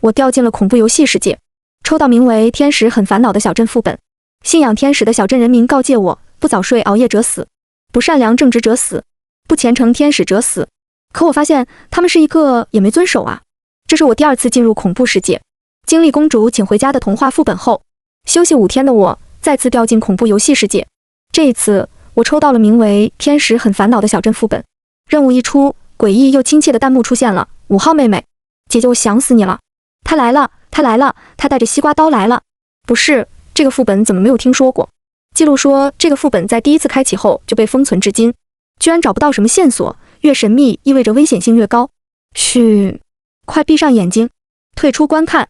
我掉进了恐怖游戏世界，抽到名为《天使很烦恼》的小镇副本。信仰天使的小镇人民告诫我，不早睡熬夜者死，不善良正直者死，不虔诚天使者死。可我发现他们是一个也没遵守啊。这是我第2次进入恐怖世界。经历公主请回家的童话副本后，休息5天的我再次掉进恐怖游戏世界。这一次我抽到了名为《天使很烦恼》的小镇副本。任务一出，诡异又亲切的弹幕出现了：5号妹妹，姐姐我想死你了，她来了，她来了，她带着西瓜刀来了。不是，这个副本怎么没有听说过？记录说这个副本在第1次开启后就被封存至今，居然找不到什么线索，越神秘意味着危险性越高。嘘，快闭上眼睛，退出观看。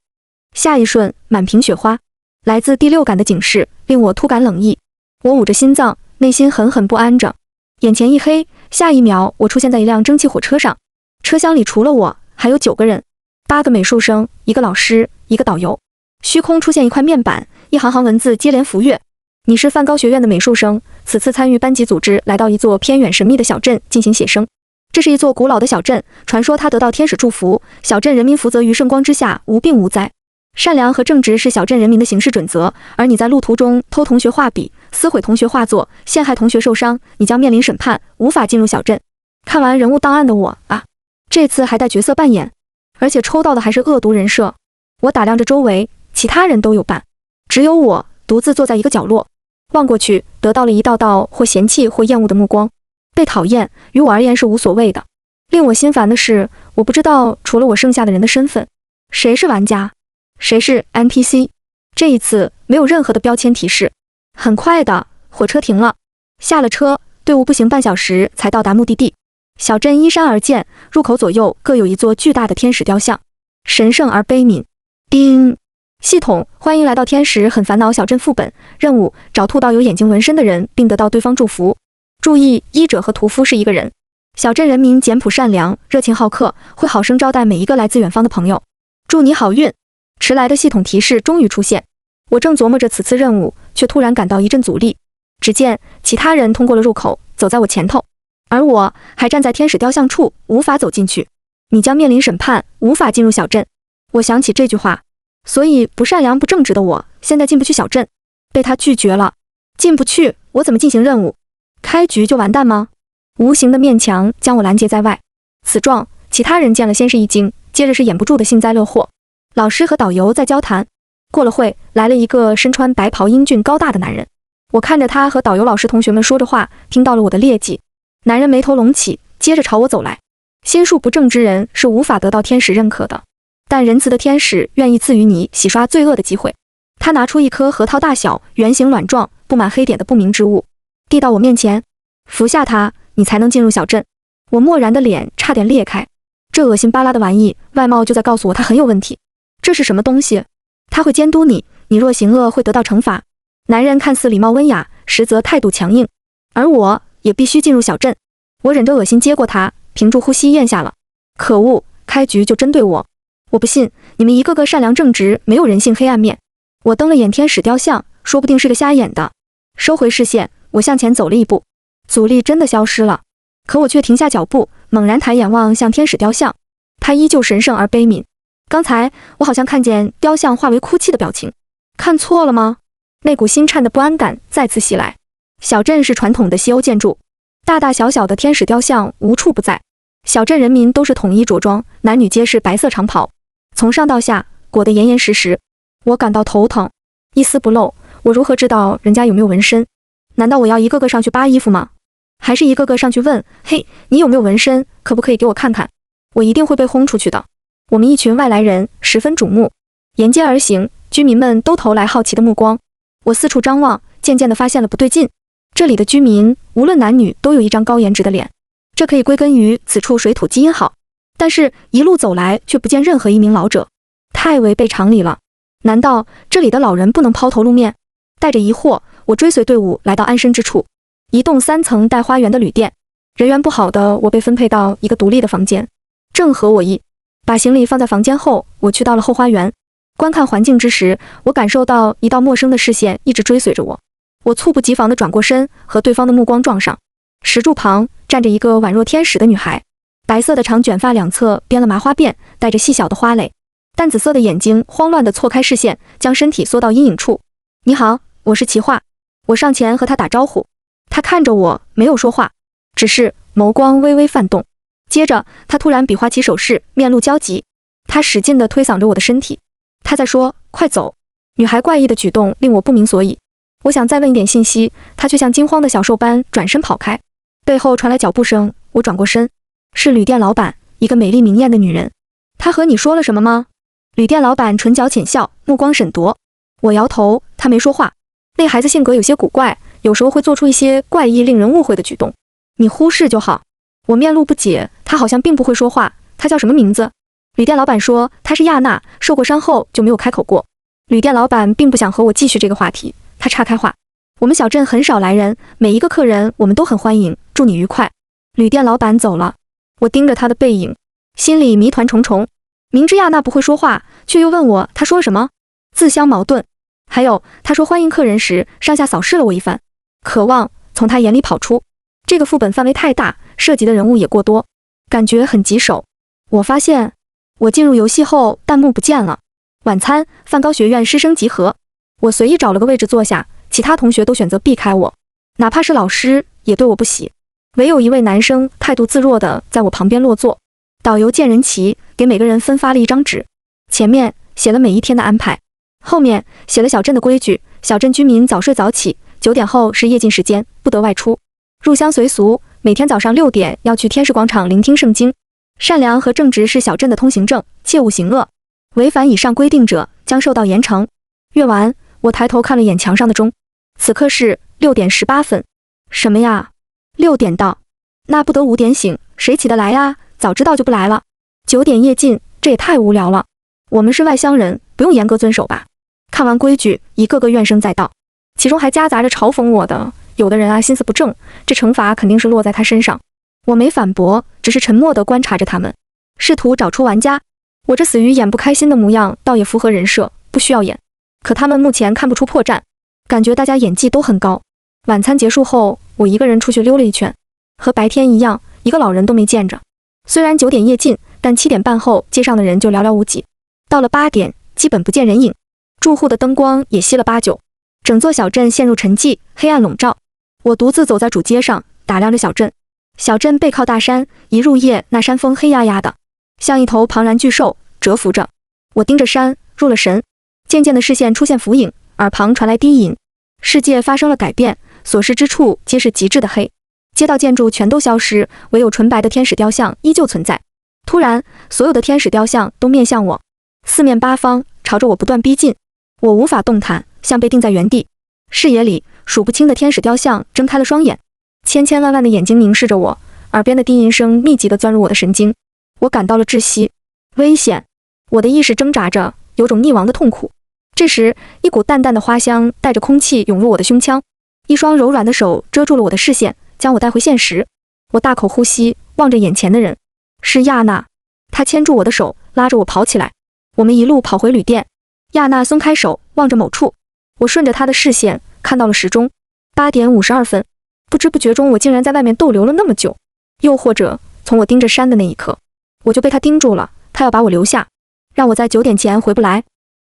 下一瞬，满屏雪花，来自第6感的警示令我突感冷意。我捂着心脏，内心狠狠不安着。眼前一黑，下一秒我出现在一辆蒸汽火车上，车厢里除了我还有9个人，8个美术生，1个老师，1个导游。虚空出现一块面板，一行行文字接连浮跃。你是梵高学院的美术生，此次参与班级组织来到一座偏远神秘的小镇进行写生。这是一座古老的小镇，传说它得到天使祝福，小镇人民福泽于圣光之下，无病无灾。善良和正直是小镇人民的行事准则，而你在路途中偷同学画笔，撕毁同学画作，陷害同学受伤，你将面临审判，无法进入小镇。看完人物档案的我啊，这次还带角色扮演，而且抽到的还是恶毒人设。我打量着周围，其他人都有扮，只有我独自坐在一个角落，望过去，得到了一道道或嫌弃或厌恶的目光。被讨厌于我而言是无所谓的，令我心烦的是，我不知道除了我剩下的人的身份，谁是玩家，谁是 NPC。 这一次没有任何的标签提示。很快的，火车停了，下了车，队伍步行半小时才到达目的地。小镇依山而建，入口左右各有一座巨大的天使雕像，神圣而悲悯。叮，系统，欢迎来到天使很烦恼小镇副本。任务，找兔到有眼睛纹身的人并得到对方祝福。注意，医者和屠夫是一个人。小镇人民简朴善良，热情好客，会好生招待每一个来自远方的朋友。祝你好运。迟来的系统提示终于出现，我正琢磨着此次任务，却突然感到一阵阻力。只见其他人通过了入口，走在我前头，而我还站在天使雕像处，无法走进去。你将面临审判，无法进入小镇。我想起这句话，所以不善良不正直的我现在进不去小镇，被他拒绝了。进不去，我怎么进行任务？开局就完蛋吗？无形的面墙将我拦截在外。此状，其他人见了先是一惊，接着是掩不住的幸灾乐祸。老师和导游在交谈，过了会，来了一个身穿白袍英俊高大的男人。我看着他和导游老师同学们说着话，听到了我的劣迹。男人眉头隆起，接着朝我走来。心术不正之人是无法得到天使认可的，但仁慈的天使愿意赐予你洗刷罪恶的机会。他拿出一颗核桃大小、圆形卵状、布满黑点的不明之物，递到我面前。服下它，你才能进入小镇。我漠然的脸差点裂开，这恶心巴拉的玩意，外貌就在告诉我它很有问题。这是什么东西？它会监督你，你若行恶会得到惩罚。男人看似礼貌温雅，实则态度强硬，而我也必须进入小镇。我忍着恶心接过它，屏住呼吸咽下了。可恶，开局就针对我。我不信，你们一个个善良正直，没有人性黑暗面。我瞪了眼天使雕像，说不定是个瞎眼的。收回视线，我向前走了一步，阻力真的消失了。可我却停下脚步，猛然抬眼望向天使雕像，它依旧神圣而悲悯。刚才我好像看见雕像化为哭泣的表情，看错了吗？那股心颤的不安感再次袭来。小镇是传统的西欧建筑，大大小小的天使雕像无处不在。小镇人民都是统一着装，男女皆是白色长袍，从上到下裹得严严实实。我感到头疼，一丝不漏。我如何知道人家有没有纹身？难道我要一个个上去扒衣服吗？还是一个个上去问，嘿，你有没有纹身？可不可以给我看看？我一定会被轰出去的。我们一群外来人十分瞩目，沿街而行，居民们都投来好奇的目光。我四处张望，渐渐地发现了不对劲。这里的居民无论男女都有一张高颜值的脸，这可以归根于此处水土基因好。但是一路走来却不见任何一名老者，太违背常理了。难道这里的老人不能抛头露面？带着疑惑，我追随队伍来到安身之处，一栋3层带花园的旅店。人缘不好的我被分配到一个独立的房间，正合我意。把行李放在房间后，我去到了后花园。观看环境之时，我感受到一道陌生的视线一直追随着我。我猝不及防地转过身，和对方的目光撞上。石柱旁站着一个宛若天使的女孩，白色的长卷发两侧编了麻花辫，带着细小的花蕾。淡紫色的眼睛慌乱地错开视线，将身体缩到阴影处。你好，我是齐化。我上前和他打招呼，他看着我，没有说话，只是眸光微微泛动。接着，他突然比划起手势，面露焦急。他使劲地推搡着我的身体，他在说：“快走！”女孩怪异的举动令我不明所以。我想再问一点信息，她却像惊慌的小兽般转身跑开。背后传来脚步声，我转过身，是旅店老板，一个美丽明艳的女人。她和你说了什么吗？旅店老板唇角浅笑，目光审夺。我摇头，他没说话。那孩子性格有些古怪，有时候会做出一些怪异、令人误会的举动。你忽视就好。我面露不解，他好像并不会说话。他叫什么名字？旅店老板说他是亚娜，受过伤后就没有开口过。旅店老板并不想和我继续这个话题，他岔开话。我们小镇很少来人，每一个客人我们都很欢迎，祝你愉快。旅店老板走了，我盯着他的背影，心里谜团重重。明知亚娜不会说话，却又问我她说什么，自相矛盾。还有，她说欢迎客人时，上下扫视了我一番，渴望从她眼里跑出。这个副本范围太大，涉及的人物也过多，感觉很棘手。我发现，我进入游戏后，弹幕不见了。晚餐，梵高学院师生集合。我随意找了个位置坐下，其他同学都选择避开我，哪怕是老师也对我不喜。唯有一位男生态度自若地在我旁边落座。导游见人齐，给每个人分发了一张纸，前面写了每一天的安排，后面写了小镇的规矩，小镇居民早睡早起，9点后是夜禁时间，不得外出。入乡随俗，每天早上6点要去天使广场聆听圣经。善良和正直是小镇的通行证，切勿行恶，违反以上规定者将受到严惩。阅完，我抬头看了眼墙上的钟，此刻是6点18分。什么呀？6点到，那不得5点醒，谁起得来呀？早知道就不来了。9点夜禁，这也太无聊了。我们是外乡人，不用严格遵守吧？看完规矩，一个个怨声载道，其中还夹杂着嘲讽我的。有的人啊，心思不正，这惩罚肯定是落在他身上。我没反驳，只是沉默地观察着他们，试图找出玩家。我这死鱼演不开心的模样，倒也符合人设，不需要演。可他们目前看不出破绽，感觉大家演技都很高。晚餐结束后，我一个人出去溜了一圈，和白天一样，一个老人都没见着。虽然9点夜禁，但7点半后街上的人就寥寥无几，到了8点，基本不见人影，住户的灯光也熄了8、9，整座小镇陷入沉寂，黑暗笼罩。我独自走在主街上，打量着小镇。小镇背靠大山，一入夜，那山峰黑压压的，像一头庞然巨兽蛰伏着。我盯着山，入了神，渐渐的视线出现浮影，耳旁传来低吟。世界发生了改变，所视之处皆是极致的黑。街道建筑全都消失，唯有纯白的天使雕像依旧存在。突然，所有的天使雕像都面向我，四面八方朝着我不断逼近。我无法动弹，像被定在原地。视野里，数不清的天使雕像睁开了双眼，千千万万的眼睛凝视着我，耳边的低吟声密集地钻入我的神经。我感到了窒息，危险！我的意识挣扎着，有种溺亡的痛苦。这时，一股淡淡的花香带着空气涌入我的胸腔，一双柔软的手遮住了我的视线，将我带回现实。我大口呼吸，望着眼前的人，是亚娜。她牵住我的手，拉着我跑起来。我们一路跑回旅店。亚娜松开手，望着某处。我顺着她的视线看到了时钟，8点52分。不知不觉中，我竟然在外面逗留了那么久。又或者，从我盯着山的那一刻，我就被她盯住了。她要把我留下，让我在9点前回不来。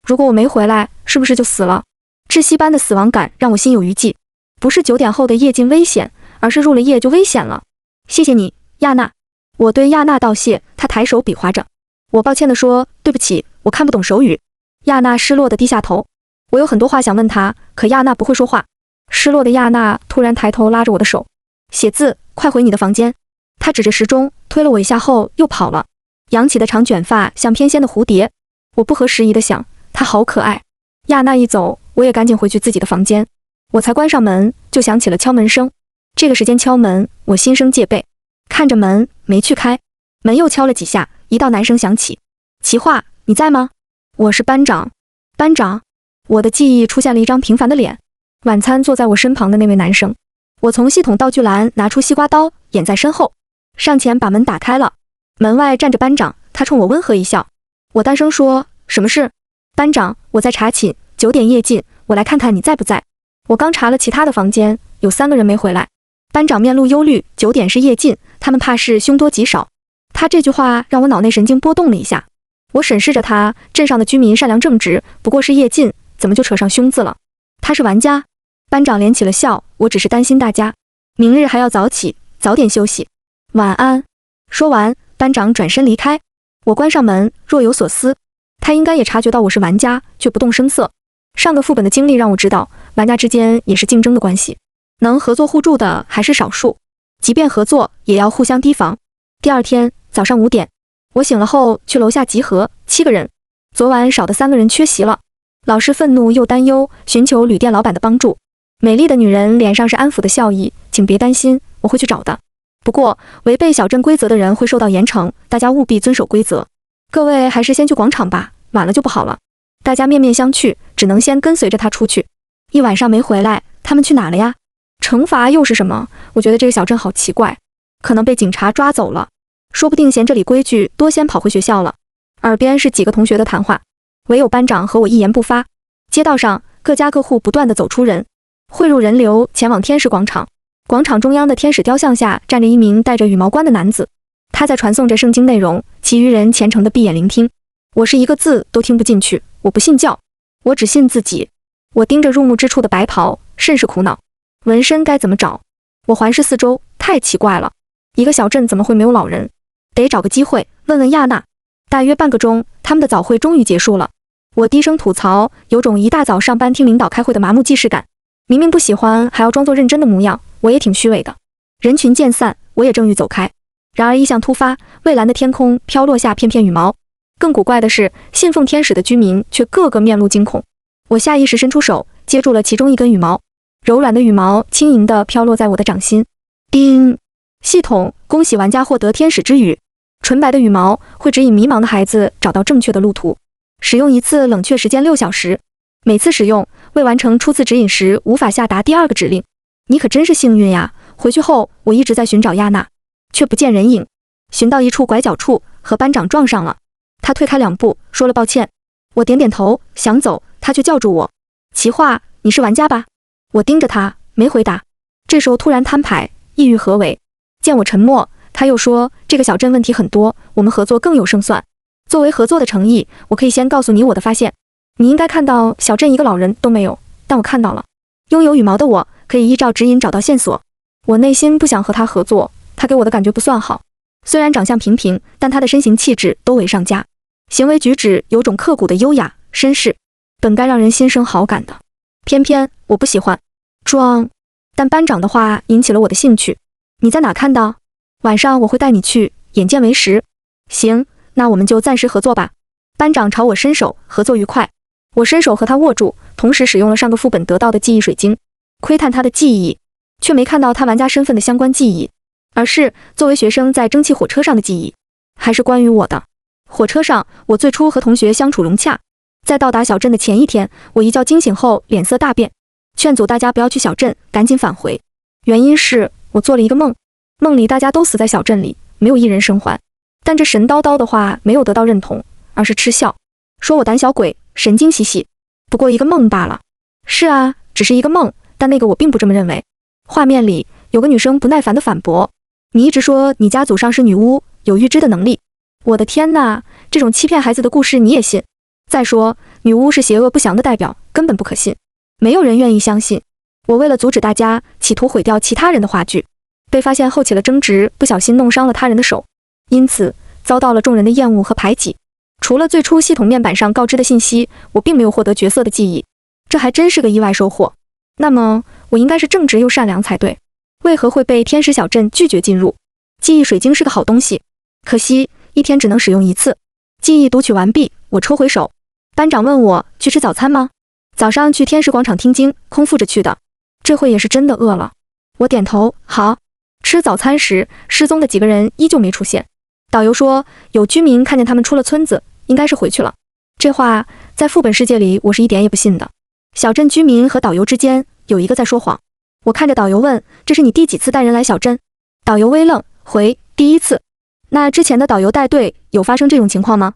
如果我没回来，是不是就死了？窒息般的死亡感让我心有余悸。不是9点后的夜禁危险，而是入了夜就危险了。谢谢你，亚娜。我对亚娜道谢，她抬手比划着。我抱歉地说，对不起，我看不懂手语。亚娜失落地低下头。我有很多话想问她，可亚娜不会说话。失落的亚娜突然抬头拉着我的手，写字，快回你的房间。她指着时钟，推了我一下后又跑了。扬起的长卷发像翩跹的蝴蝶。我不合时宜地想，她好可爱。亚娜一走，我也赶紧回去自己的房间。我才关上门，就响起了敲门声。这个时间敲门，我心生戒备，看着门没去开。门又敲了几下，一道男声响起：“齐化，你在吗？我是班长。”班长。我的记忆出现了一张平凡的脸，晚餐坐在我身旁的那位男生。我从系统道具栏拿出西瓜刀，掩在身后，上前把门打开了。门外站着班长，他冲我温和一笑。我单声说：“什么事？”班长，我在查寝，9点夜禁，我来看看你在不在。我刚查了其他的房间，有3个人没回来。班长面露忧虑，9点是夜禁，他们怕是凶多吉少。他这句话让我脑内神经波动了一下。我审视着他，镇上的居民善良正直，不过是夜禁，怎么就扯上凶字了？他是玩家。班长连起了笑，我只是担心大家，明日还要早起，早点休息。晚安。说完，班长转身离开。我关上门，若有所思。他应该也察觉到我是玩家，却不动声色。上个副本的经历让我知道，玩家之间也是竞争的关系，能合作互助的还是少数，即便合作，也要互相提防。第二天早上5点，我醒了后去楼下集合，7个人。昨晚少的3个人缺席了，老师愤怒又担忧，寻求旅店老板的帮助。美丽的女人脸上是安抚的笑意，请别担心，我会去找的。不过，违背小镇规则的人会受到严惩，大家务必遵守规则。各位还是先去广场吧，晚了就不好了。大家面面相觑，只能先跟随着他出去。一晚上没回来，他们去哪了呀？惩罚又是什么？我觉得这个小镇好奇怪，可能被警察抓走了，说不定嫌这里规矩多，先跑回学校了。耳边是几个同学的谈话，唯有班长和我一言不发。街道上各家各户不断地走出人，汇入人流前往天使广场。广场中央的天使雕像下站着一名戴着羽毛冠的男子，他在传颂着圣经内容，其余人虔诚地闭眼聆听。我是一个字都听不进去，我不信教，我只信自己。我盯着入目之处的白袍，甚是苦恼。纹身该怎么找？我环视四周，太奇怪了，一个小镇怎么会没有老人？得找个机会问问亚娜。大约半个钟，他们的早会终于结束了。我低声吐槽，有种一大早上班听领导开会的麻木既视感。明明不喜欢，还要装作认真的模样，我也挺虚伪的。人群渐散，我也正欲走开，然而异象突发，蔚蓝的天空飘落下片片羽毛。更古怪的是，信奉天使的居民却个个面露惊恐。我下意识伸出手，接住了其中一根羽毛，柔软的羽毛轻盈地飘落在我的掌心。叮！系统，恭喜玩家获得天使之羽。纯白的羽毛会指引迷茫的孩子找到正确的路途。使用一次冷却时间6小时，每次使用未完成初次指引时无法下达第2个指令。你可真是幸运呀！回去后我一直在寻找亚娜，却不见人影。寻到一处拐角处，和班长撞上了。他退开2步，说了抱歉。我点点头，想走，他却叫住我。奇话，你是玩家吧？我盯着他，没回答。这时候突然摊牌，意欲何为？见我沉默，他又说，这个小镇问题很多，我们合作更有胜算。作为合作的诚意，我可以先告诉你我的发现。你应该看到小镇一个老人都没有，但我看到了。拥有羽毛的我，可以依照指引找到线索。我内心不想和他合作，他给我的感觉不算好。虽然长相平平，但他的身形气质都为上佳，行为举止有种刻骨的优雅绅士，本该让人心生好感的。偏偏我不喜欢装，但班长的话引起了我的兴趣。你在哪看到？晚上我会带你去，眼见为实。行，那我们就暂时合作吧。班长朝我伸手，合作愉快。我伸手和他握住，同时使用了上个副本得到的记忆水晶，窥探他的记忆，却没看到他玩家身份的相关记忆，而是作为学生在蒸汽火车上的记忆，还是关于我的。火车上，我最初和同学相处融洽，在到达小镇的前一天，我一觉惊醒后脸色大变，劝阻大家不要去小镇，赶紧返回。原因是我做了一个梦，梦里大家都死在小镇里，没有一人生还。但这神叨叨的话没有得到认同，而是嗤笑，说我胆小鬼，神经兮兮，不过一个梦罢了。是啊，只是一个梦，但那个我并不这么认为。画面里有个女生不耐烦地反驳，你一直说你家祖上是女巫，有预知的能力。我的天哪，这种欺骗孩子的故事你也信？再说，女巫是邪恶不祥的代表，根本不可信，没有人愿意相信。我为了阻止大家，企图毁掉其他人的话剧，被发现后起了争执，不小心弄伤了他人的手，因此遭到了众人的厌恶和排挤。除了最初系统面板上告知的信息，我并没有获得角色的记忆，这还真是个意外收获。那么我应该是正直又善良才对，为何会被天使小镇拒绝进入？记忆水晶是个好东西，可惜一天只能使用1次。记忆读取完毕，我抽回手。班长问我去吃早餐吗？早上去天使广场听经，空腹着去的。这回也是真的饿了。我点头，好。吃早餐时，失踪的几个人依旧没出现。导游说有居民看见他们出了村子，应该是回去了。这话在副本世界里我是一点也不信的。小镇居民和导游之间有一个在说谎。我看着导游问，这是你第几次带人来小镇？导游微愣，回，第1次。那之前的导游带队有发生这种情况吗？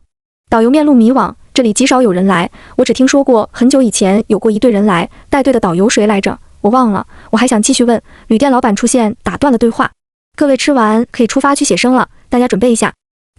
导游面露迷惘，这里极少有人来，我只听说过很久以前有过一队人来，带队的导游谁来着？我忘了。我还想继续问，旅店老板出现打断了对话。各位吃完可以出发去写生了，大家准备一下。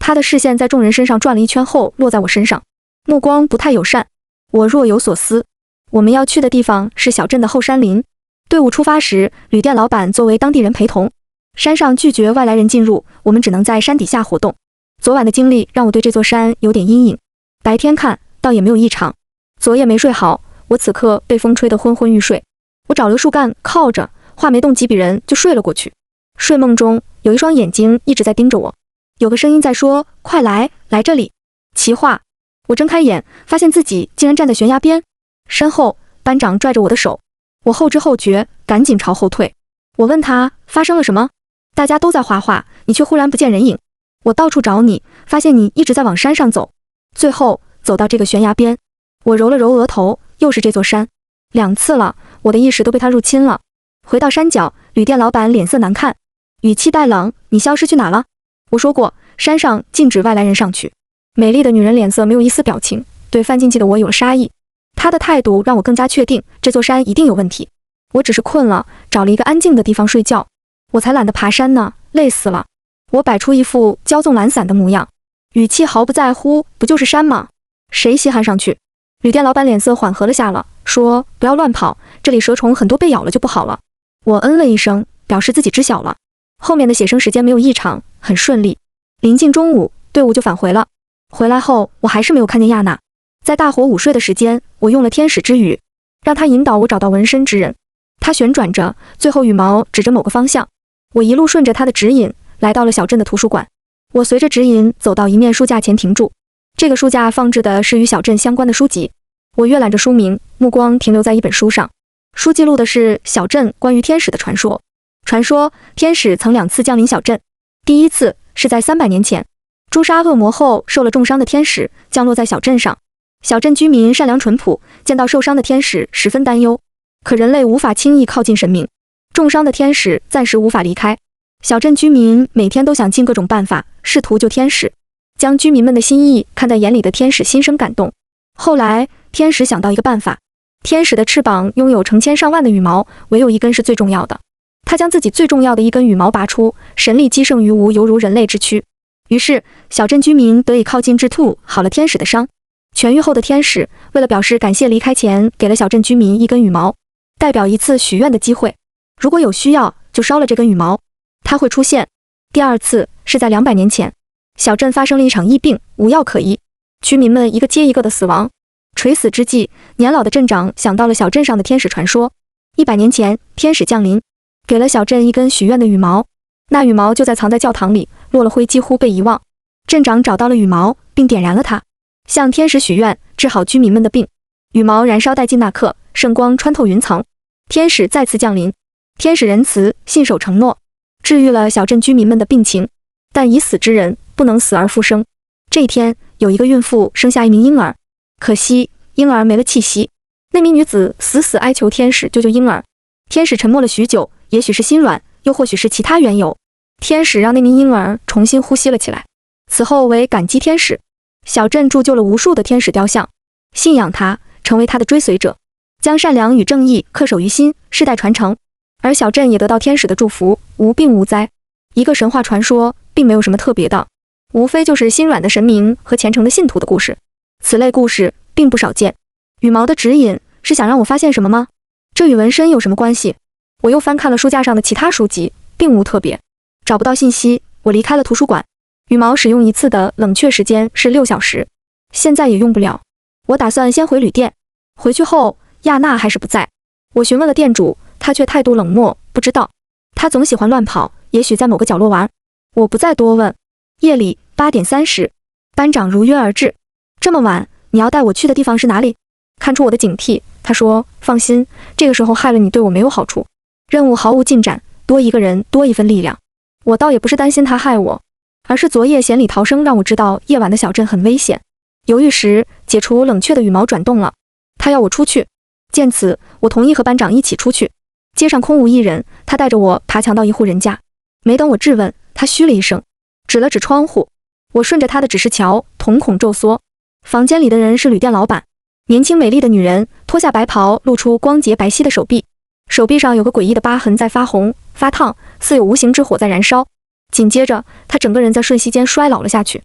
他的视线在众人身上转了一圈后落在我身上，目光不太友善。我若有所思。我们要去的地方是小镇的后山林。队伍出发时，旅店老板作为当地人陪同。山上拒绝外来人进入，我们只能在山底下活动。昨晚的经历让我对这座山有点阴影。白天看倒也没有异常。昨夜没睡好，我此刻被风吹得昏昏欲睡。我找了个树干靠着，话没动几笔人就睡了过去。睡梦中有一双眼睛一直在盯着我，有个声音在说：“快来，来这里。”奇话。我睁开眼，发现自己竟然站在悬崖边。身后班长拽着我的手，我后知后觉，赶紧朝后退。我问他发生了什么，大家都在画画，你却忽然不见人影。我到处找你，发现你一直在往山上走，最后走到这个悬崖边。我揉了揉额头，又是这座山，2次了，我的意识都被他入侵了。回到山脚，旅店老板脸色难看，语气带冷：“你消失去哪了？”我说过，山上禁止外来人上去。美丽的女人脸色没有一丝表情，对犯禁忌的我有了杀意。她的态度让我更加确定这座山一定有问题。我只是困了，找了一个安静的地方睡觉。我才懒得爬山呢，累死了。我摆出一副骄纵懒散的模样，语气毫不在乎：“不就是山吗？谁稀罕上去？”旅店老板脸色缓和了下来，说：“不要乱跑，这里蛇虫很多，被咬了就不好了。”我嗯了一声，表示自己知晓了。后面的写生时间没有异常，很顺利。临近中午，队伍就返回了。回来后，我还是没有看见亚娜。在大伙午睡的时间，我用了天使之语，让他引导我找到纹身之人。他旋转着，最后羽毛指着某个方向。我一路顺着他的指引，来到了小镇的图书馆。我随着指引走到一面书架前停住。这个书架放置的是与小镇相关的书籍。我阅览着书名，目光停留在一本书上。书记录的是小镇关于天使的传说。传说天使曾2次降临小镇，第一次是在300年前，诛杀恶魔后受了重伤的天使降落在小镇上。小镇居民善良淳朴，见到受伤的天使十分担忧。可人类无法轻易靠近神明，重伤的天使暂时无法离开。小镇居民每天都想尽各种办法试图救天使。将居民们的心意看在眼里的天使心生感动。后来天使想到一个办法，天使的翅膀拥有成千上万的羽毛，唯有一根是最重要的。他将自己最重要的一根羽毛拔出，神力激胜于无，犹如人类之躯。于是小镇居民得以靠近治兔好了天使的伤。痊愈后的天使为了表示感谢，离开前给了小镇居民一根羽毛，代表一次许愿的机会。如果有需要，就烧了这根羽毛，它会出现。第2次是在200年前，小镇发生了一场疫病，无药可医，居民们一个接一个的死亡。垂死之际，年老的镇长想到了小镇上的天使传说。100年前，天使降临，给了小镇一根许愿的羽毛，那羽毛就藏在教堂里，落了灰，几乎被遗忘。镇长找到了羽毛，并点燃了它，向天使许愿，治好居民们的病。羽毛燃烧殆尽那刻，圣光穿透云层，天使再次降临。天使仁慈，信守承诺，治愈了小镇居民们的病情。但已死之人不能死而复生。这一天，有一个孕妇生下一名婴儿，可惜婴儿没了气息。那名女子死哀求天使救救婴儿。天使沉默了许久，也许是心软，又或许是其他缘由。天使让那名婴儿重新呼吸了起来。此后为感激天使，小镇铸就了无数的天使雕像，信仰他，成为他的追随者，将善良与正义恪守于心，世代传承。而小镇也得到天使的祝福，无病无灾。一个神话传说并没有什么特别的，无非就是心软的神明和虔诚的信徒的故事。此类故事并不少见。羽毛的指引是想让我发现什么吗？这与纹身有什么关系？我又翻看了书架上的其他书籍，并无特别。找不到信息，我离开了图书馆。羽毛使用一次的冷却时间是6小时，现在也用不了。我打算先回旅店。回去后，亚娜还是不在。我询问了店主，他却态度冷漠，不知道。他总喜欢乱跑，也许在某个角落玩。我不再多问。夜里8点30，班长如约而至。这么晚，你要带我去的地方是哪里？看出我的警惕，他说：“放心，这个时候害了你对我没有好处。任务毫无进展，多一个人多一份力量。”我倒也不是担心他害我，而是昨夜险里逃生让我知道夜晚的小镇很危险。犹豫时，解除冷却的羽毛转动了，他要我出去。见此，我同意和班长一起出去。街上空无一人，他带着我爬墙到一户人家。没等我质问，他嘘了一声，指了指窗户。我顺着他的指示瞧，瞳孔骤缩。房间里的人是旅店老板，年轻美丽的女人脱下白袍，露出光洁白皙的手臂，手臂上有个诡异的疤痕在发红发烫，似有无形之火在燃烧。紧接着，她整个人在瞬息间衰老了下去。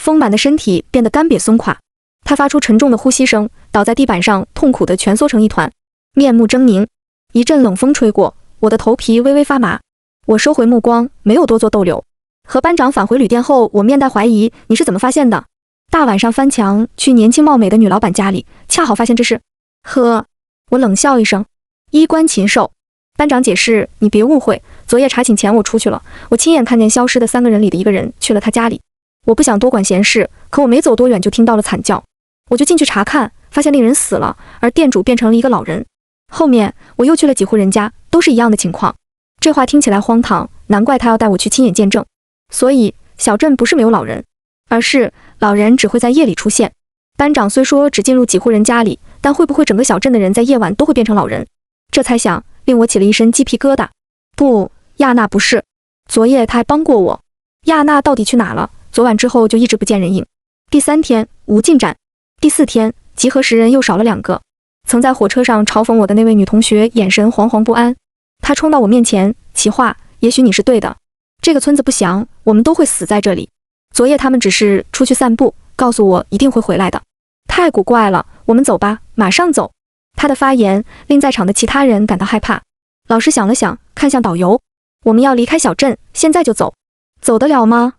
丰满的身体变得干瘪松垮，他发出沉重的呼吸声，倒在地板上，痛苦地蜷缩成一团，面目狰狞。一阵冷风吹过，我的头皮微微发麻。我收回目光，没有多做逗留。和班长返回旅店后，我面带怀疑：“你是怎么发现的？”大晚上翻墙去年轻貌美的女老板家里，恰好发现这事。呵，我冷笑一声。衣冠禽兽。班长解释：“你别误会，昨夜查寝前我出去了，我亲眼看见消失的3个人里的一个人去了他家里。我不想多管闲事，可我没走多远就听到了惨叫，我就进去查看，发现那人死了，而店主变成了一个老人。后面我又去了几户人家，都是一样的情况。”这话听起来荒唐，难怪他要带我去亲眼见证。所以小镇不是没有老人，而是老人只会在夜里出现。班长虽说只进入几户人家里，但会不会整个小镇的人在夜晚都会变成老人？这猜想令我起了一身鸡皮疙瘩。不，亚娜不是，昨夜她还帮过我。亚娜到底去哪了？昨晚之后就一直不见人影。第3天无进展，第4天集合时人又少了2个。曾在火车上嘲讽我的那位女同学眼神惶惶不安，她冲到我面前，奇话，也许你是对的，这个村子不祥，我们都会死在这里。昨夜他们只是出去散步，告诉我一定会回来的。太古怪了，我们走吧，马上走。他的发言令在场的其他人感到害怕。老师想了想，看向导游，我们要离开小镇，现在就走。走得了吗？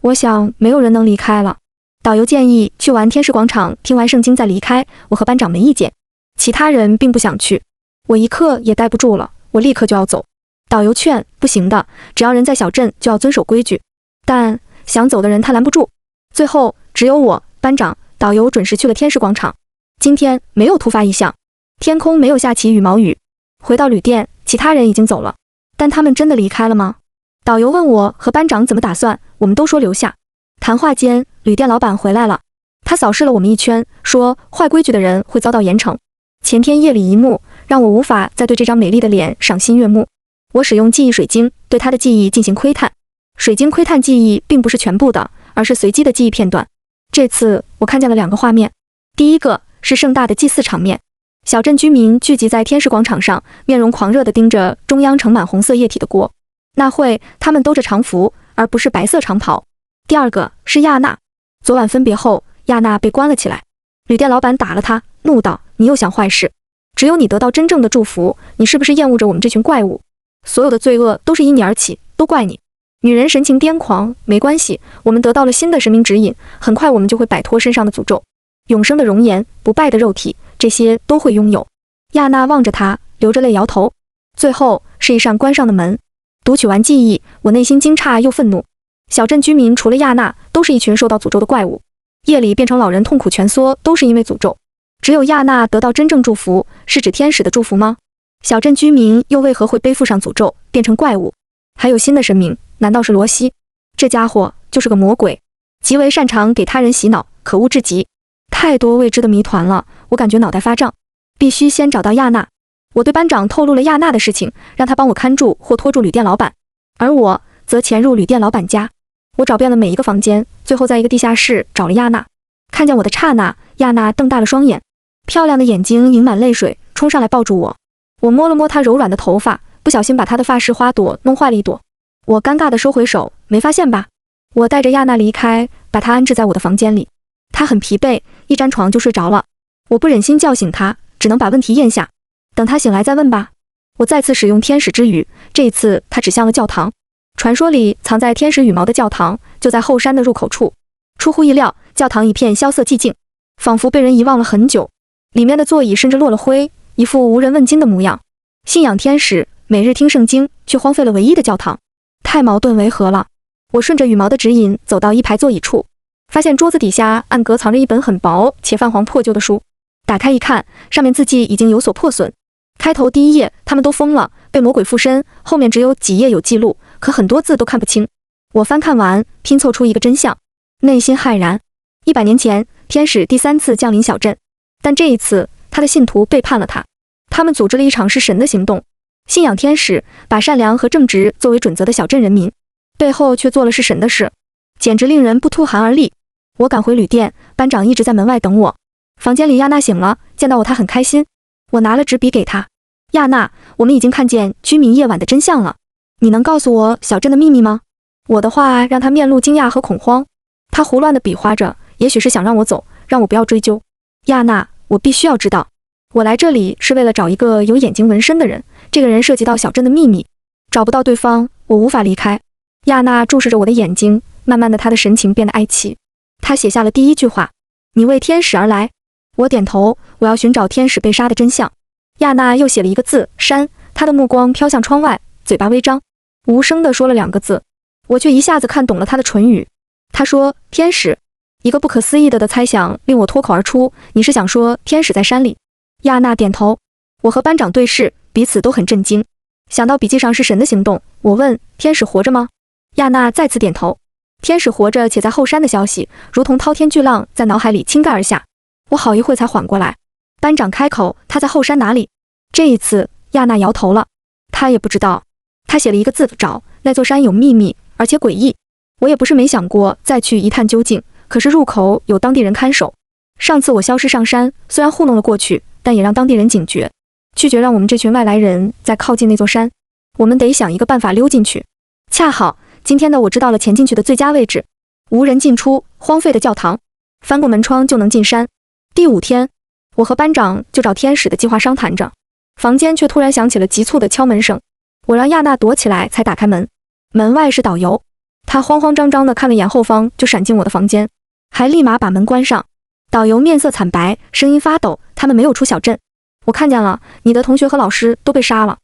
我想没有人能离开了。导游建议去完天使广场，听完圣经再离开，我和班长没意见。其他人并不想去，我一刻也待不住了，我立刻就要走。导游劝，不行的，只要人在小镇就要遵守规矩。但想走的人他拦不住。最后只有我、班长、导游准时去了天使广场。今天没有突发异象，天空没有下起羽毛雨。回到旅店，其他人已经走了，但他们真的离开了吗？导游问我和班长怎么打算，我们都说留下。谈话间，旅店老板回来了，他扫视了我们一圈，说坏规矩的人会遭到严惩。前天夜里一幕让我无法再对这张美丽的脸赏心悦目。我使用记忆水晶对他的记忆进行窥探，水晶窥探记忆并不是全部的，而是随机的记忆片段。这次我看见了2个画面，第一个是盛大的祭祀场面，小镇居民聚集在天使广场上，面容狂热地盯着中央盛满红色液体的锅。那会他们兜着长服，而不是白色长袍。第二个是亚娜，昨晚分别后，亚娜被关了起来，旅店老板打了她，怒道：“你又想坏事，只有你得到真正的祝福，你是不是厌恶着我们这群怪物？所有的罪恶都是因你而起，都怪你。”女人神情癫狂，没关系，我们得到了新的神明指引，很快我们就会摆脱身上的诅咒，永生的容颜，不败的肉体，这些都会拥有。亚娜望着他，流着泪摇头。最后是一扇关上的门。读取完记忆，我内心惊诧又愤怒。小镇居民除了亚娜，都是一群受到诅咒的怪物。夜里变成老人痛苦蜷缩，都是因为诅咒。只有亚娜得到真正祝福，是指天使的祝福吗？小镇居民又为何会背负上诅咒，变成怪物？还有新的神明，难道是罗西？这家伙就是个魔鬼，极为擅长给他人洗脑，可恶至极。太多未知的谜团了，我感觉脑袋发胀。必须先找到亚娜。我对班长透露了亚娜的事情，让他帮我看住或拖住旅店老板，而我则潜入旅店老板家。我找遍了每一个房间，最后在一个地下室找了亚娜。看见我的刹那，亚娜瞪大了双眼，漂亮的眼睛盈满泪水，冲上来抱住我。我摸了摸她柔软的头发，不小心把她的发饰花朵弄坏了一朵。我尴尬地收回手，没发现吧？我带着亚娜离开，把她安置在我的房间里。她很疲惫，一沾床就睡着了。我不忍心叫醒她，只能把问题咽下，等她醒来再问吧。我再次使用天使之语，这一次她指向了教堂。传说里藏在天使羽毛的教堂，就在后山的入口处。出乎意料，教堂一片萧瑟寂静，仿佛被人遗忘了很久。里面的座椅甚至落了灰，一副无人问津的模样。信仰天使，每日听圣经，却荒废了唯一的教堂，太矛盾违和了。我顺着羽毛的指引走到一排座椅处，发现桌子底下暗格藏着一本很薄且泛黄破旧的书。打开一看，上面字迹已经有所破损。开头第1页，他们都疯了，被魔鬼附身，后面只有几页有记录，可很多字都看不清。我翻看完，拼凑出一个真相，内心骇然。100年前，天使第3次降临小镇，但这一次，他的信徒背叛了他。他们组织了一场弑神的行动，信仰天使，把善良和正直作为准则的小镇人民，背后却做了弑神的事，简直令人不吐汗而栗。我赶回旅店，班长一直在门外等我。房间里亚娜醒了，见到我她很开心。我拿了纸笔给她。亚娜，我们已经看见居民夜晚的真相了，你能告诉我小镇的秘密吗？我的话让她面露惊讶和恐慌。他胡乱地比划着，也许是想让我走，让我不要追究。亚娜，我必须要知道，我来这里是为了找一个有眼睛纹身的人，这个人涉及到小镇的秘密，找不到对方，我无法离开。亚娜注视着我的眼睛，慢慢的，她的神情变得哀戚。她写下了第一句话：你为天使而来。我点头，我要寻找天使被杀的真相。亚娜又写了一个字：山。她的目光飘向窗外，嘴巴微张，无声地说了2个字，我却一下子看懂了她的唇语。她说天使。一个不可思议的猜想令我脱口而出：你是想说天使在山里？亚娜点头。我和班长对视，彼此都很震惊。想到笔记上是神的行动，我问：天使活着吗？亚娜再次点头。天使活着且在后山的消息，如同滔天巨浪在脑海里倾盖而下。我好一会才缓过来。班长开口：他在后山哪里？这一次，亚娜摇头了。他也不知道。他写了一个字：找。那座山有秘密，而且诡异。我也不是没想过再去一探究竟，可是入口有当地人看守。上次我消失上山，虽然糊弄了过去，但也让当地人警觉，拒绝让我们这群外来人再靠近那座山。我们得想一个办法溜进去。恰好今天的我知道了前进去的最佳位置，无人进出，荒废的教堂，翻过门窗就能进山。第5天，我和班长就找天使的计划商谈着，房间却突然响起了急促的敲门声。我让亚娜躲起来才打开门，门外是导游，他慌慌张张地看了眼后方，就闪进我的房间，还立马把门关上。导游面色惨白，声音发抖：他们没有出小镇，我看见了，你的同学和老师都被杀了。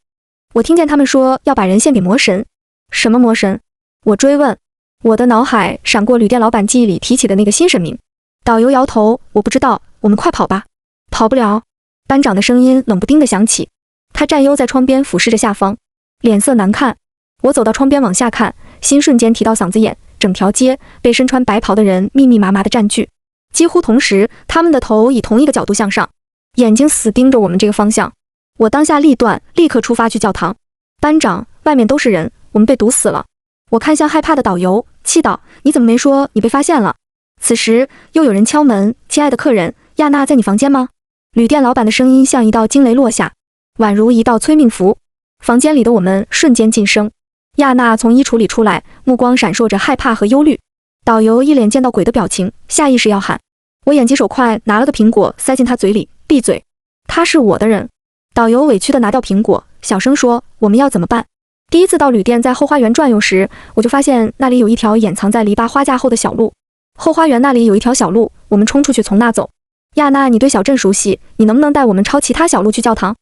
我听见他们说要把人献给魔神。什么魔神？我追问。我的脑海闪过旅店老板记忆里提起的那个新神明。导游摇头：我不知道，我们快跑吧。跑不了。班长的声音冷不丁地响起，他站优在窗边俯视着下方，脸色难看。我走到窗边往下看，心瞬间提到嗓子眼，整条街被身穿白袍的人密密麻麻地占据，几乎同时，他们的头以同一个角度向上，眼睛死盯着我们这个方向。我当下立断，立刻出发去教堂。班长，外面都是人，我们被毒死了。我看向害怕的导游，气道：你怎么没说你被发现了？此时又有人敲门：亲爱的客人，亚娜在你房间吗？旅店老板的声音像一道惊雷落下，宛如一道催命符。房间里的我们瞬间噤声。亚娜从衣橱里出来，目光闪烁着害怕和忧虑。导游一脸见到鬼的表情，下意识要喊。我眼疾手快，拿了个苹果塞进他嘴里，闭嘴。他是我的人。导游委屈地拿掉苹果，小声说：我们要怎么办？第一次到旅店在后花园转悠时，我就发现那里有一条掩藏在篱笆花架后的小路。后花园那里有一条小路，我们冲出去从那走。亚娜，你对小镇熟悉，你能不能带我们抄其他小路去教堂？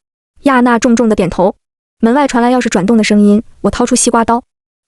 亚娜重重地点头。门外传来钥匙转动的声音，我掏出西瓜刀。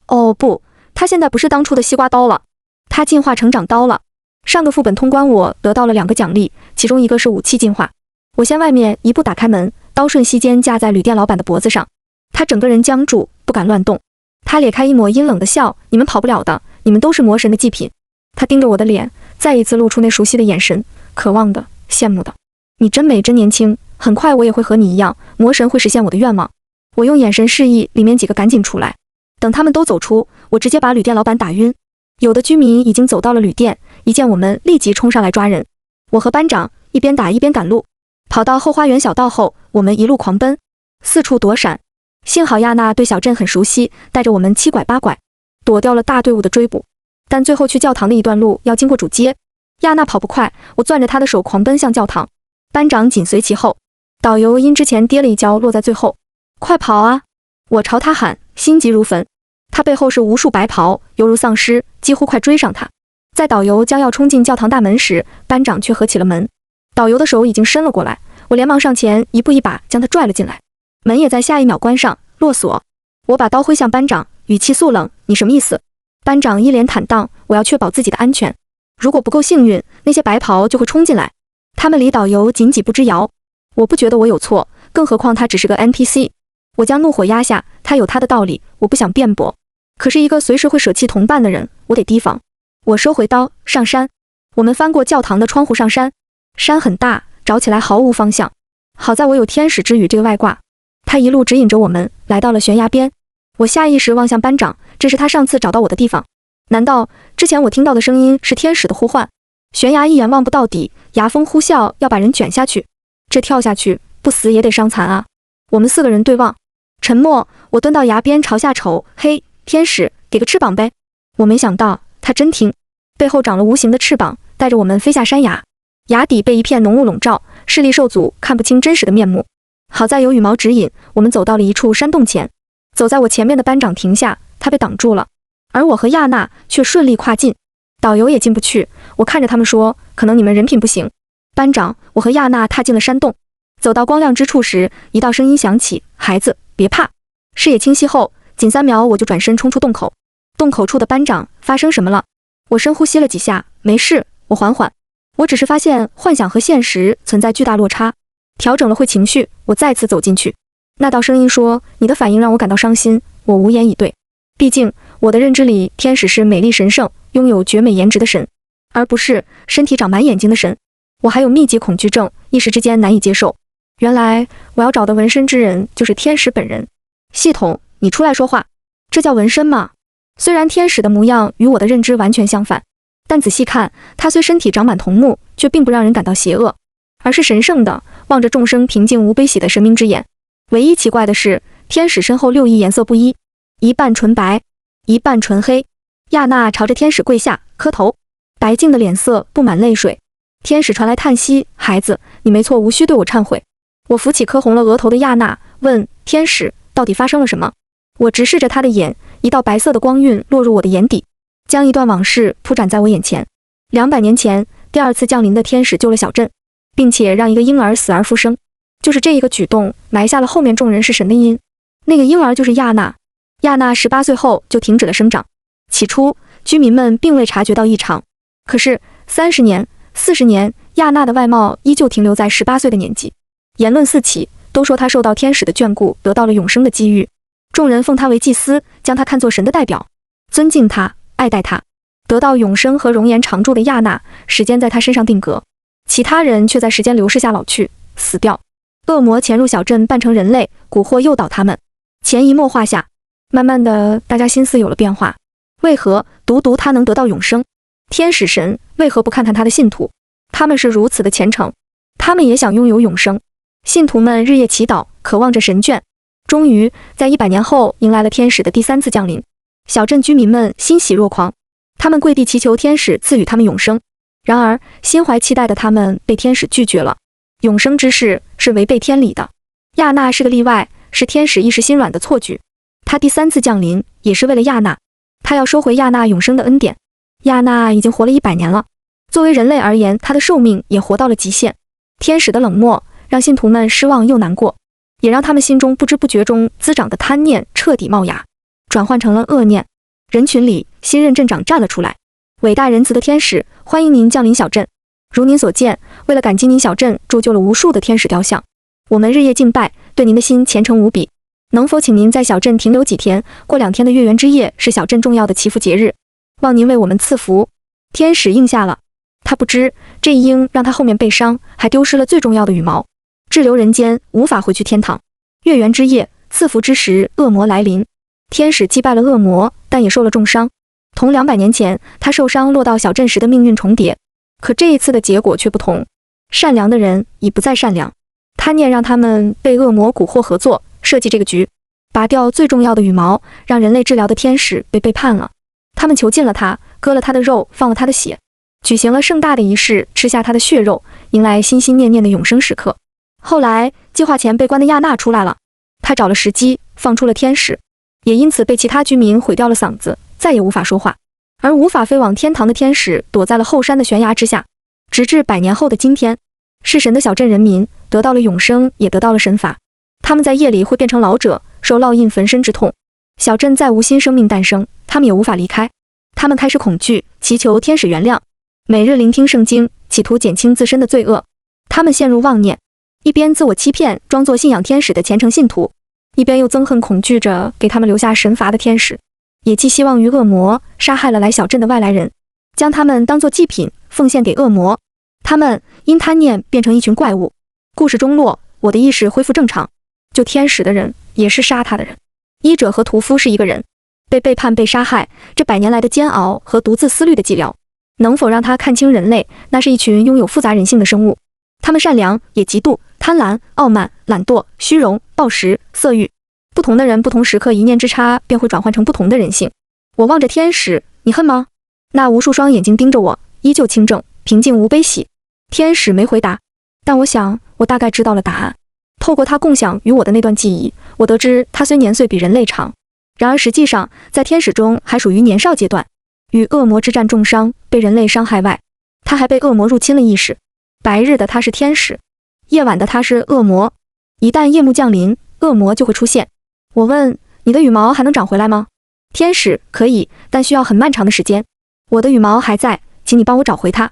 哦不，它现在不是当初的西瓜刀了，它进化成长刀了。上个副本通关我得到了2个奖励，其中一个是武器进化。我先外面一步打开门，刀瞬息间架在旅店老板的脖子上，他整个人僵住，不敢乱动。他咧开一抹阴冷的笑：你们跑不了的，你们都是魔神的祭品。他盯着我的脸，再一次露出那熟悉的眼神，渴望的，羡慕的。你真美，真年轻，很快我也会和你一样，魔神会实现我的愿望。我用眼神示意里面几个赶紧出来，等他们都走出，我直接把旅店老板打晕。有的居民已经走到了旅店，一见我们立即冲上来抓人。我和班长一边打一边赶路，跑到后花园小道后，我们一路狂奔，四处躲闪。幸好亚娜对小镇很熟悉，带着我们7拐8拐，躲掉了大队伍的追捕。但最后去教堂的一段路要经过主街，亚娜跑不快，我攥着她的手狂奔向教堂，班长紧随其后。导游因之前跌了一跤落在最后。快跑啊！我朝他喊，心急如焚。他背后是无数白袍，犹如丧尸，几乎快追上他。在导游将要冲进教堂大门时，班长却合起了门。导游的手已经伸了过来，我连忙上前，一步一把将他拽了进来。门也在下一秒关上，落锁。我把刀挥向班长，语气肃冷：你什么意思？班长一脸坦荡：我要确保自己的安全。如果不够幸运，那些白袍就会冲进来。他们离导游仅几步之遥。我不觉得我有错，更何况他只是个 NPC。我将怒火压下，他有他的道理，我不想辩驳。可是一个随时会舍弃同伴的人，我得提防。我收回刀，上山。我们翻过教堂的窗户上山。山很大，找起来毫无方向。好在我有天使之语这个外挂，他一路指引着我们，来到了悬崖边。我下意识望向班长，这是他上次找到我的地方。难道之前我听到的声音是天使的呼唤？悬崖一眼望不到底，崖峰呼啸要把人卷下去，这跳下去不死也得伤残啊。我们4个人对望，沉默。我蹲到崖边朝下瞅，嘿，天使，给个翅膀呗。我没想到他真听。背后长了无形的翅膀，带着我们飞下山崖。崖底被一片浓雾笼罩，视力受阻，看不清真实的面目。好在有羽毛指引，我们走到了一处山洞前。走在我前面的班长停下，他被挡住了，而我和亚娜却顺利跨进。导游也进不去，我看着他们说，可能你们人品不行。班长，我和亚娜踏进了山洞，走到光亮之处时，一道声音响起，孩子，别怕。视野清晰后，仅3秒我就转身冲出洞口。洞口处的班长，发生什么了？我深呼吸了几下，没事，我缓缓。我只是发现幻想和现实存在巨大落差，调整了会情绪，我再次走进去。那道声音说，你的反应让我感到伤心，我无言以对。毕竟我的认知里，天使是美丽神圣，拥有绝美颜值的神，而不是身体长满眼睛的神。我还有密集恐惧症，一时之间难以接受。原来我要找的纹身之人就是天使本人。系统，你出来说话，这叫纹身吗？虽然天使的模样与我的认知完全相反，但仔细看，他虽身体长满瞳目，却并不让人感到邪恶，而是神圣的，望着众生平静无悲喜的神明之眼。唯一奇怪的是，天使身后6翼颜色不一，一半纯白，一半纯黑。亚娜朝着天使跪下，磕头，白净的脸色布满泪水。天使传来叹息，孩子，你没错，无需对我忏悔。我扶起磕红了额头的亚娜，问天使，到底发生了什么？我直视着他的眼，一道白色的光晕落入我的眼底，将一段往事铺展在我眼前。200年前，第2次降临的天使救了小镇，并且让一个婴儿死而复生。就是这一个举动，埋下了后面众人是神的因。那个婴儿就是亚娜。亚娜18岁后就停止了生长。起初，居民们并未察觉到异常。可是30年、40年，亚娜的外貌依旧停留在18岁的年纪。言论四起，都说她受到天使的眷顾，得到了永生的机遇。众人奉她为祭司，将她看作神的代表，尊敬她，爱戴她。得到永生和容颜常驻的亚娜，时间在她身上定格，其他人却在时间流逝下老去，死掉。恶魔潜入小镇，扮成人类，蛊惑诱导他们，潜移默化下，慢慢的，大家心思有了变化。为何独他能得到永生？天使神为何不看看他的信徒？他们是如此的虔诚，他们也想拥有永生。信徒们日夜祈祷，渴望着神眷。终于，在100年后，迎来了天使的第3次降临。小镇居民们欣喜若狂，他们跪地祈求天使赐予他们永生。然而，心怀期待的他们被天使拒绝了。永生之事是违背天理的。亚娜是个例外，是天使一时心软的错觉。他第3次降临也是为了亚娜，他要收回亚娜永生的恩典。亚娜已经活了100年了，作为人类而言，她的寿命也活到了极限。天使的冷漠让信徒们失望又难过，也让他们心中不知不觉中滋长的贪念彻底冒芽，转换成了恶念。人群里，新任镇长站了出来，伟大仁慈的天使，欢迎您降临小镇。如您所见，为了感激您，小镇铸就了无数的天使雕像，我们日夜敬拜，对您的心虔诚无比。能否请您在小镇停留几天？过2天的月圆之夜是小镇重要的祈福节日，望您为我们赐福。天使应下了，他不知这一应让他后面被伤，还丢失了最重要的羽毛，滞留人间，无法回去天堂。月圆之夜，赐福之时，恶魔来临。天使击败了恶魔，但也受了重伤，同200年前他受伤落到小镇时的命运重叠。可这一次的结果却不同，善良的人已不再善良，贪念让他们被恶魔蛊惑合作，设计这个局，拔掉最重要的羽毛，让人类治疗的天使被背叛了。他们囚禁了他，割了他的肉，放了他的血，举行了盛大的仪式，吃下他的血肉，迎来心心念念的永生时刻。后来，计划前被关的亚娜出来了，她找了时机放出了天使，也因此被其他居民毁掉了嗓子，再也无法说话。而无法飞往天堂的天使躲在了后山的悬崖之下，直至100年后的今天，是神的小镇人民得到了永生，也得到了神法。他们在夜里会变成老者，受烙印焚身之痛。小镇再无新生命诞生，他们也无法离开。他们开始恐惧，祈求天使原谅，每日聆听圣经，企图减轻自身的罪恶。他们陷入妄念，一边自我欺骗，装作信仰天使的虔诚信徒，一边又憎恨恐惧着给他们留下神罚的天使。也寄希望于恶魔，杀害了来小镇的外来人，将他们当作祭品奉献给恶魔。他们因贪念变成一群怪物。故事中落，我的意识恢复正常。救天使的人也是杀他的人。医者和屠夫是一个人，被背叛被杀害，这100年来的煎熬和独自思虑的寂寥，能否让他看清人类？那是一群拥有复杂人性的生物，他们善良也嫉妒、贪婪、傲慢、懒惰、虚荣、暴食、色欲。不同的人，不同时刻，一念之差便会转换成不同的人性。我望着天使，你恨吗？那无数双眼睛盯着我，依旧清正、平静无悲喜。天使没回答，但我想，我大概知道了答案。透过他共享与我的那段记忆，我得知他虽年岁比人类长，然而实际上在天使中还属于年少阶段。与恶魔之战重伤，被人类伤害外，他还被恶魔入侵了意识。白日的他是天使，夜晚的他是恶魔。一旦夜幕降临，恶魔就会出现。我问，你的羽毛还能长回来吗？天使可以，但需要很漫长的时间。我的羽毛还在，请你帮我找回它。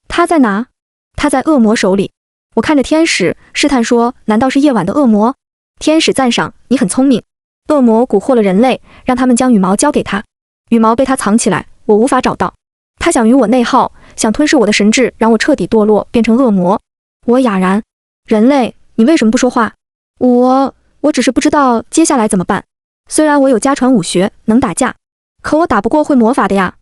它在哪？它在恶魔手里。我看着天使，试探说，难道是夜晚的恶魔？天使赞赏，你很聪明。恶魔蛊惑了人类，让他们将羽毛交给他。羽毛被他藏起来，我无法找到。他想与我内耗，想吞噬我的神智，让我彻底堕落，变成恶魔。我哑然。人类，你为什么不说话？我只是不知道接下来怎么办。虽然我有家传武学，能打架，可我打不过会魔法的呀。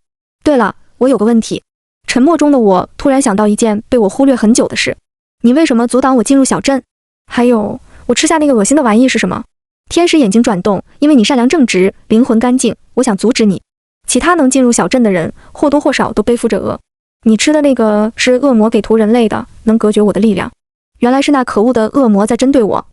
对了，我有个问题。沉默中的我突然想到一件被我忽略很久的事。你为什么阻挡我进入小镇？还有，我吃下那个恶心的玩意是什么？天使眼睛转动，因为你善良正直，灵魂干净，我想阻止你。其他能进入小镇的人，或多或少都背负着恶。你吃的那个是恶魔给屠人类的，能隔绝我的力量。原来是那可恶的恶魔在针对我。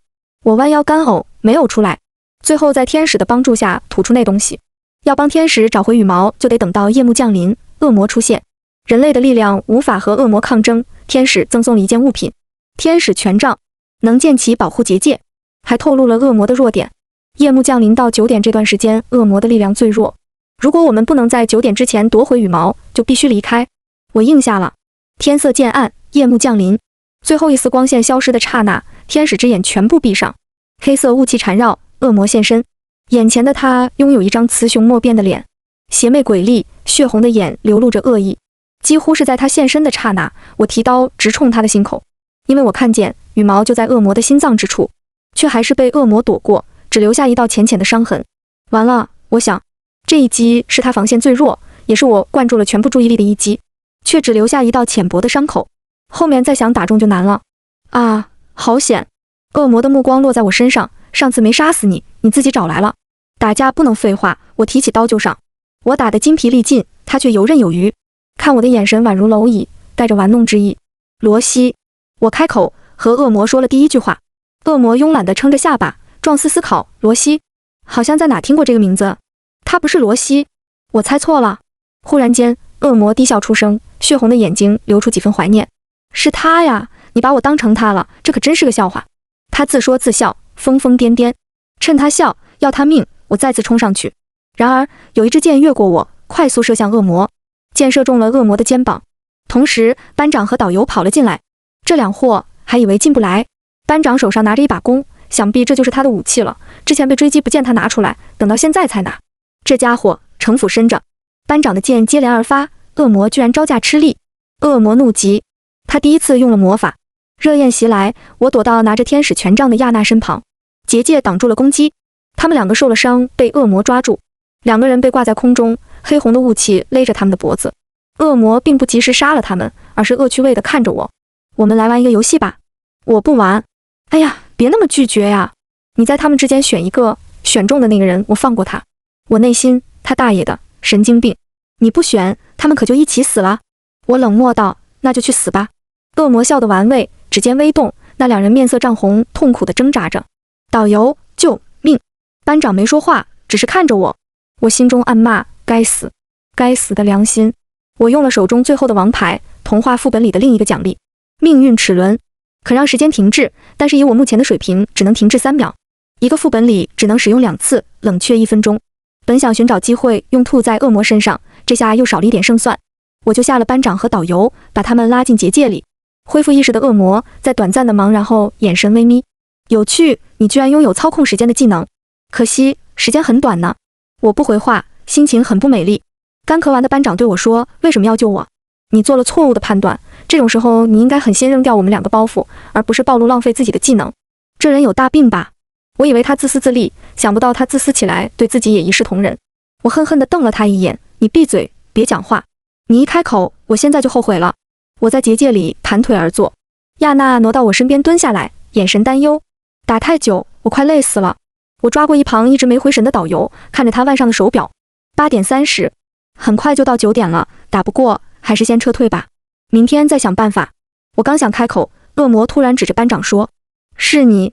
我弯腰干呕，没有出来。最后在天使的帮助下吐出那东西。要帮天使找回羽毛，就得等到夜幕降临，恶魔出现。人类的力量无法和恶魔抗争，天使赠送了一件物品。天使权杖能建起保护结界，还透露了恶魔的弱点。夜幕降临到9点这段时间，恶魔的力量最弱。如果我们不能在9点之前夺回羽毛，就必须离开。我应下了。天色渐暗，夜幕降临，最后一丝光线消失的刹那，天使之眼全部闭上，黑色雾气缠绕，恶魔现身。眼前的他拥有一张雌雄莫辨的脸，邪魅诡异，血红的眼流露着恶意。几乎是在他现身的刹那，我提刀直冲他的心口，因为我看见羽毛就在恶魔的心脏之处，却还是被恶魔躲过，只留下一道浅浅的伤痕。完了，我想，这一击是他防线最弱，也是我灌注了全部注意力的一击，却只留下一道浅薄的伤口，后面再想打中就难了。啊，好险！恶魔的目光落在我身上，上次没杀死你，你自己找来了。打架不能废话，我提起刀就上。我打得筋疲力尽，他却游刃有余，看我的眼神宛如蝼蚁，带着玩弄之意。罗西，我开口和恶魔说了第一句话。恶魔慵懒地撑着下巴，状似思考。罗西，好像在哪听过这个名字。他不是罗西，我猜错了。忽然间，恶魔低笑出声，血红的眼睛流出几分怀念。是他呀，你把我当成他了，这可真是个笑话。他自说自笑，疯疯癫癫。趁他笑，要他命，我再次冲上去。然而，有一支箭越过我，快速射向恶魔，箭射中了恶魔的肩膀。同时，班长和导游跑了进来。这两货还以为进不来。班长手上拿着一把弓，想必这就是他的武器了。之前被追击不见他拿出来，等到现在才拿。这家伙城府深着。班长的箭接连而发，恶魔居然招架吃力。恶魔怒极，他第一次用了魔法。热焰袭来，我躲到拿着天使权杖的亚娜身旁，结界挡住了攻击。他们两个受了伤，被恶魔抓住。两个人被挂在空中，黑红的雾气勒着他们的脖子。恶魔并不及时杀了他们，而是恶趣味地看着我。我们来玩一个游戏吧。我不玩。哎呀，别那么拒绝呀！你在他们之间选一个，选中的那个人，我放过他。我内心，他大爷的，神经病！你不选，他们可就一起死了。我冷漠道，那就去死吧。恶魔笑得玩味，指尖微动，那两人面色涨红，痛苦地挣扎着。导游，救命！班长没说话，只是看着我。我心中暗骂，该死，该死的良心！我用了手中最后的王牌，童话副本里的另一个奖励——命运齿轮，可让时间停滞，但是以我目前的水平，只能停滞3秒。一个副本里只能使用2次，冷却1分钟。本想寻找机会用吐在恶魔身上，这下又少了一点胜算。我就下了班长和导游，把他们拉进结界里。恢复意识的恶魔在短暂的茫然后，眼神微眯。有趣，你居然拥有操控时间的技能，可惜时间很短呢。我不回话，心情很不美丽。干咳完的班长对我说：“为什么要救我？你做了错误的判断。这种时候，你应该狠心扔掉我们2个包袱，而不是暴露浪费自己的技能。这人有大病吧？”我以为他自私自利，想不到他自私起来对自己也一视同仁。我恨恨地瞪了他一眼：“你闭嘴，别讲话！你一开口，我现在就后悔了。”我在结界里盘腿而坐，亚娜挪到我身边蹲下来，眼神担忧。打太久，我快累死了。我抓过一旁一直没回神的导游，看着他腕上的手表，8点30，很快就到9点了，打不过还是先撤退吧，明天再想办法。我刚想开口，恶魔突然指着班长说：“是你。”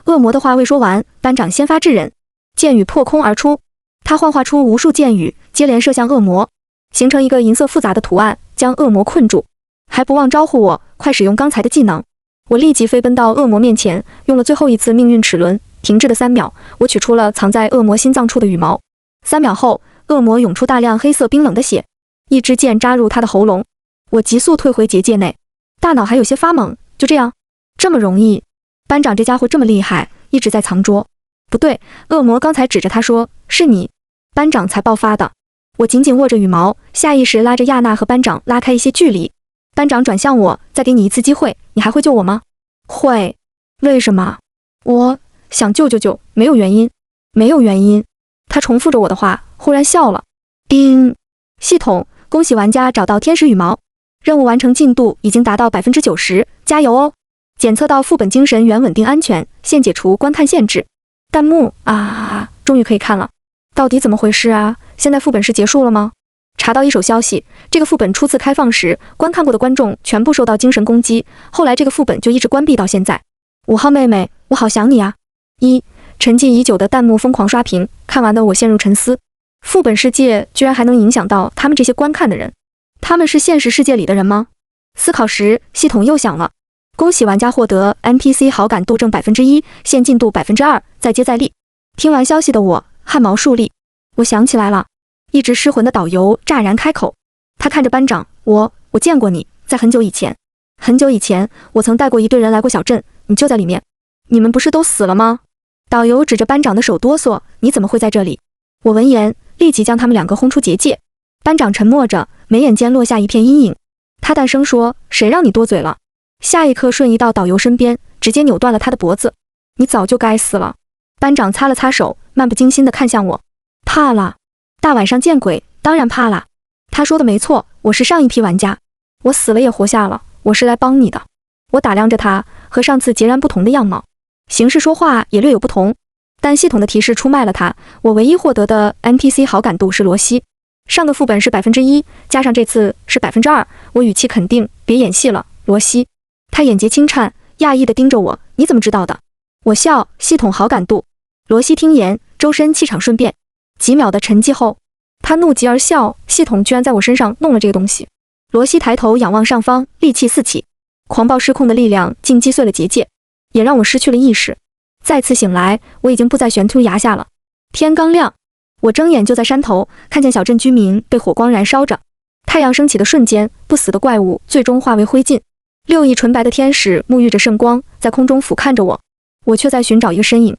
恶魔的话未说完，班长先发制人，箭雨破空而出，他幻化出无数箭雨，接连射向恶魔，形成一个银色复杂的图案，将恶魔困住。还不忘招呼我，快使用刚才的技能。我立即飞奔到恶魔面前，用了最后一次命运齿轮，停滞的3秒，我取出了藏在恶魔心脏处的羽毛。3秒后，恶魔涌出大量黑色冰冷的血，一支箭扎入他的喉咙。我急速退回结界内，大脑还有些发懵，就这样，这么容易？班长这家伙这么厉害，一直在藏拙。不对，恶魔刚才指着他说：“是你。”班长才爆发的。我紧紧握着羽毛，下意识拉着亚娜和班长拉开一些距离。班长转向我：“再给你一次机会，你还会救我吗？”会。为什么？我想救，没有原因，没有原因。他重复着我的话，忽然笑了。叮！系统，恭喜玩家找到天使羽毛，任务完成进度已经达到90%，加油哦！检测到副本精神源稳定安全，现解除观看限制。弹幕啊，终于可以看了，到底怎么回事啊？现在副本是结束了吗？查到一手消息，这个副本初次开放时，观看过的观众全部受到精神攻击，后来这个副本就一直关闭到现在。5号妹妹，我好想你啊！沉寂已久的弹幕疯狂刷屏，看完的我陷入沉思。副本世界居然还能影响到他们这些观看的人，他们是现实世界里的人吗？思考时，系统又响了。恭喜玩家获得 NPC 好感度正1%，现进度2%，再接再厉。听完消息的我汗毛竖立，我想起来了，一直失魂的导游乍然开口，他看着班长，我见过你，在很久以前，我曾带过一队人来过小镇，你就在里面。你们不是都死了吗？导游指着班长的手哆嗦，你怎么会在这里？我闻言立即将他们2个轰出结界。班长沉默着，眉眼间落下一片阴影，他淡声说：“谁让你多嘴了？”下一刻瞬移到导游身边，直接扭断了他的脖子。你早就该死了。班长擦了擦手，漫不经心地看向我。怕了？大晚上见鬼，当然怕了。他说的没错，我是上一批玩家，我死了也活下了，我是来帮你的。我打量着他，和上次截然不同的样貌，形式说话也略有不同，但系统的提示出卖了他。我唯一获得的 NPC 好感度是罗西，上个副本是1%，加上这次是2%，我语气肯定，别演戏了，罗西。他眼睫轻颤，讶异地盯着我，你怎么知道的？我笑，系统好感度。罗西听言，周身气场瞬变，几秒的沉寂后，他怒极而笑，系统居然在我身上弄了这个东西。罗西抬头仰望上方，戾气四起，狂暴失控的力量竟击碎了结界，也让我失去了意识。再次醒来，我已经不在悬突崖下了。天刚亮，我睁眼就在山头，看见小镇居民被火光燃烧着。太阳升起的瞬间，不死的怪物最终化为灰烬。6亿纯白的天使沐浴着圣光，在空中俯瞰着我，我却在寻找一个身影。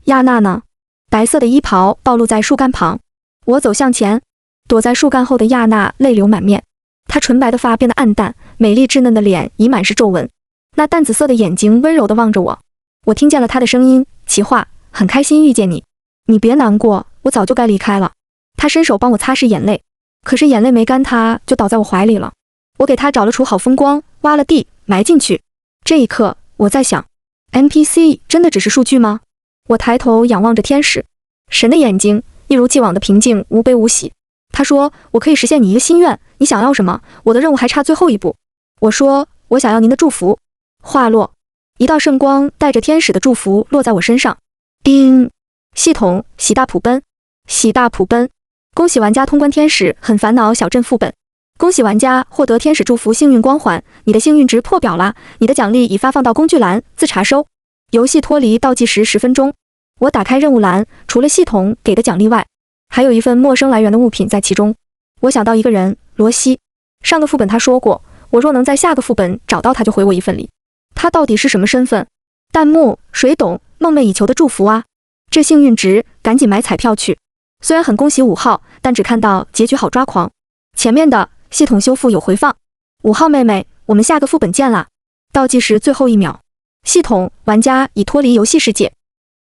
亚娜呢？白色的衣袍暴露在树干旁，我走向前，躲在树干后的亚娜泪流满面，她纯白的发变得暗淡，美丽稚嫩的脸已满是皱纹，那淡紫色的眼睛温柔地望着我。我听见了她的声音，奇话，很开心遇见你，你别难过，我早就该离开了。她伸手帮我擦拭眼泪，可是眼泪没干，她就倒在我怀里了。我给她找了处好风光，挖了地埋进去。这一刻，我在想 NPC 真的只是数据吗？我抬头仰望着天使，神的眼睛一如既往的平静，无悲无喜。他说，我可以实现你一个心愿，你想要什么？我的任务还差最后一步。我说，我想要您的祝福。话落，一道圣光带着天使的祝福落在我身上。叮！系统喜大普奔，喜大普奔！恭喜玩家通关天使很烦恼小镇副本。恭喜玩家获得天使祝福幸运光环，你的幸运值破表了，你的奖励已发放到工具栏，自查收。游戏脱离倒计时10分钟。我打开任务栏，除了系统给的奖励外，还有一份陌生来源的物品在其中。我想到一个人，罗西。上个副本他说过，我若能在下个副本找到他，就回我一份礼。他到底是什么身份？弹幕，谁懂？梦寐以求的祝福啊！这幸运值，赶紧买彩票去。虽然很恭喜5号，但只看到结局好抓狂。前面的系统修复有回放。5号妹妹，我们下个副本见啦！倒计时最后1秒。系统，玩家已脱离游戏世界。